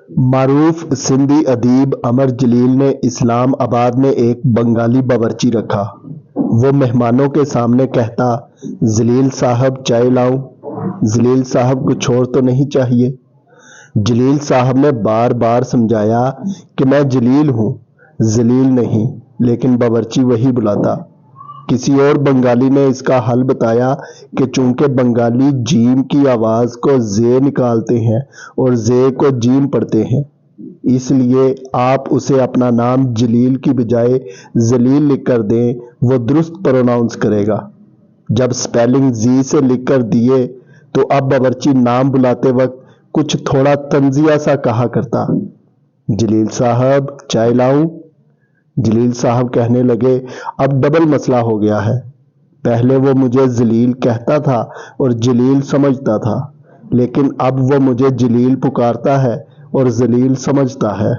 معروف سندھی ادیب امر جلیل نے اسلام آباد میں ایک بنگالی باورچی رکھا۔ وہ مہمانوں کے سامنے کہتا، جلیل صاحب چائے لاؤں؟ جلیل صاحب کچھ اور تو نہیں چاہیے؟ جلیل صاحب نے بار بار سمجھایا کہ میں جلیل ہوں، جلیل نہیں، لیکن باورچی وہی بلاتا۔ کسی اور بنگالی نے اس کا حل بتایا کہ چونکہ بنگالی جیم کی آواز کو زے نکالتے ہیں اور زے کو جیم پڑھتے ہیں، اس لیے آپ اسے اپنا نام جلیل کی بجائے جلیل لکھ کر دیں، وہ درست پروناؤنس کرے گا۔ جب سپیلنگ زی سے لکھ کر دیے تو اب باورچی نام بلاتے وقت کچھ تھوڑا طنزیہ سا کہا کرتا، جلیل صاحب چائے لاؤں؟ جلیل صاحب کہنے لگے، اب ڈبل مسئلہ ہو گیا ہے۔ پہلے وہ مجھے جلیل کہتا تھا اور جلیل سمجھتا تھا، لیکن اب وہ مجھے جلیل پکارتا ہے اور جلیل سمجھتا ہے۔